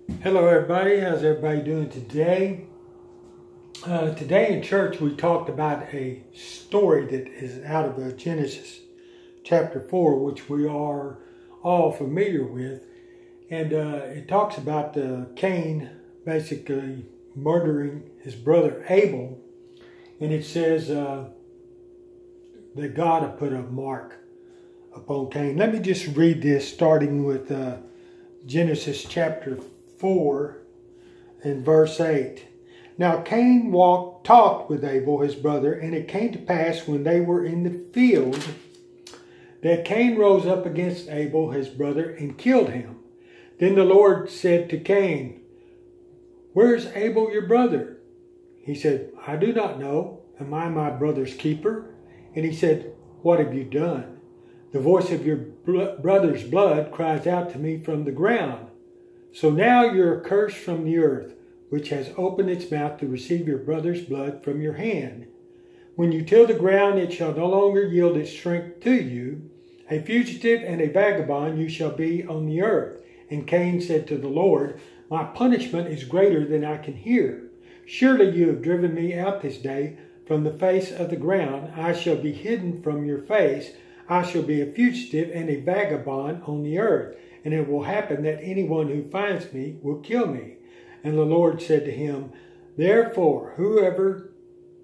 Hello everybody, how's everybody doing today? Today in church we talked about a story that is out of Genesis chapter 4, which we are all familiar with. And it talks about Cain basically murdering his brother Abel. And it says that God had put a mark upon Cain. Let me just read this starting with Genesis chapter 4 and verse 8. Now Cain talked with Abel his brother, and it came to pass when they were in the field that Cain rose up against Abel his brother and killed him. Then the Lord said to Cain, "Where is Abel your brother?" He said, "I do not know. Am I my brother's keeper?" And he said, "What have you done? The voice of your brother's blood cries out to me from the ground. So now you're accursed from the earth, which has opened its mouth to receive your brother's blood from your hand. When you till the ground, it shall no longer yield its strength to you. A fugitive and a vagabond you shall be on the earth." And Cain said to the Lord, "My punishment is greater than I can hear. Surely you have driven me out this day from the face of the ground. I shall be hidden from your face. I shall be a fugitive and a vagabond on the earth. And it will happen that anyone who finds me will kill me." And the Lord said to him, "Therefore, whoever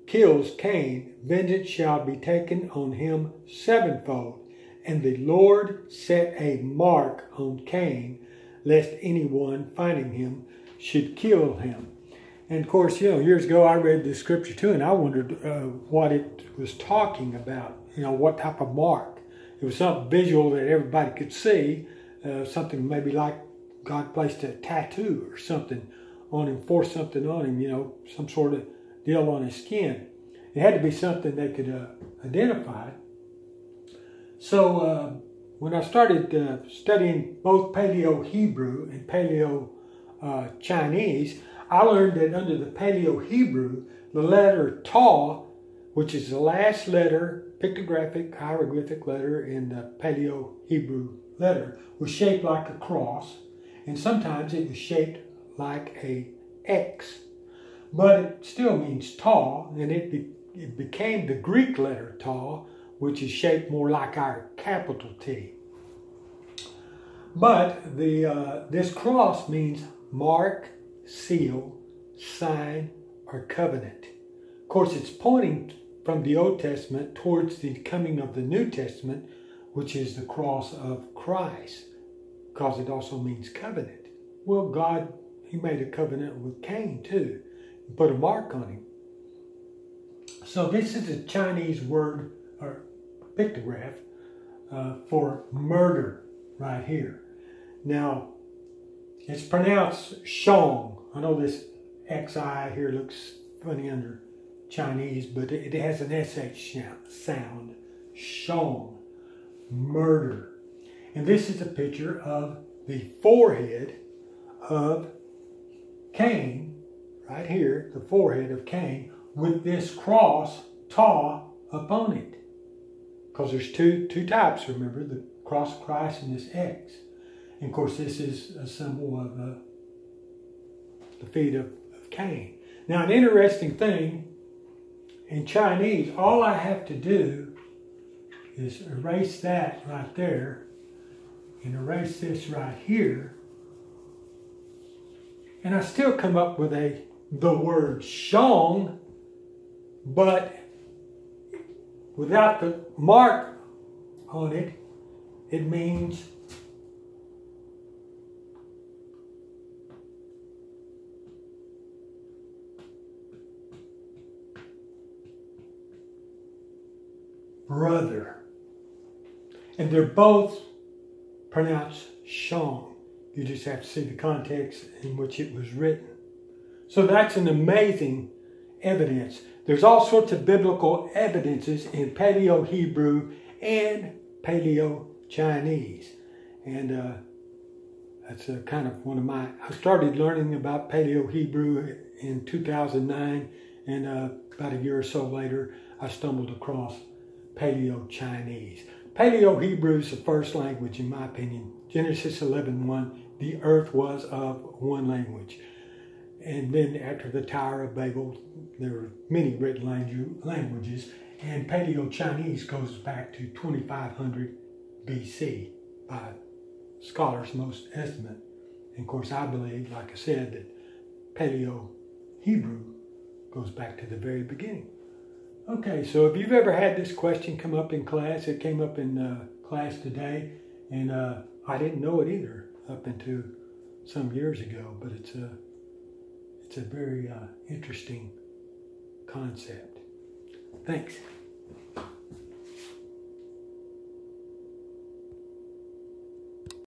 kills Cain, vengeance shall be taken on him sevenfold." And the Lord set a mark on Cain, lest anyone finding him should kill him. And of course, years ago I read this scripture too, and I wondered what it was talking about. What type of mark. It was something visual that everybody could see. Something maybe like God placed a tattoo or something on him, forced something on him, some sort of deal on his skin. It had to be something they could identify. So when I started studying both Paleo-Hebrew and Paleo-Chinese, I learned that under the Paleo-Hebrew, the letter Ta, which is the last letter, pictographic, hieroglyphic letter in the Paleo-Hebrew letter, was shaped like a cross, and sometimes it was shaped like a X. But it still means Ta, and it became the Greek letter Ta, which is shaped more like our capital T. But this cross means mark, seal, sign, or covenant. Of course, it's pointing from the Old Testament towards the coming of the New Testament, which is the cross of Christ, because it also means covenant. Well, God, He made a covenant with Cain too, and put a mark on him. So this is a Chinese word or pictograph for murder right here. Now, it's pronounced Shong. I know this XI here looks funny under Chinese, but it has an SH sound. Shong. Murder. And this is a picture of the forehead of Cain, right here, the forehead of Cain, with this cross, Ta, upon it. Because there's two types, remember, the cross of Christ and this X. And of course, this is a symbol of the feet of Cain. Now, an interesting thing, in Chinese, all I have to do is erase that right there and erase this right here, and I still come up with the word Shong, but without the mark on it, it means brother. And they're both pronounced Shong. You just have to see the context in which it was written. So that's an amazing evidence. There's all sorts of biblical evidences in Paleo-Hebrew and Paleo-Chinese. And that's kind of I started learning about Paleo-Hebrew in 2009. And about a year or so later, I stumbled across Paleo-Chinese. Paleo-Hebrew is the first language, in my opinion. Genesis 11:1 the earth was of one language. And then after the Tower of Babel, there were many written languages, and Paleo-Chinese goes back to 2500 BC by scholars' most estimate. And of course, I believe, like I said, that Paleo-Hebrew goes back to the very beginning. Okay, so if you've ever had this question come up in class, it came up in class today, and I didn't know it either up until some years ago, but it's a very interesting concept. Thanks.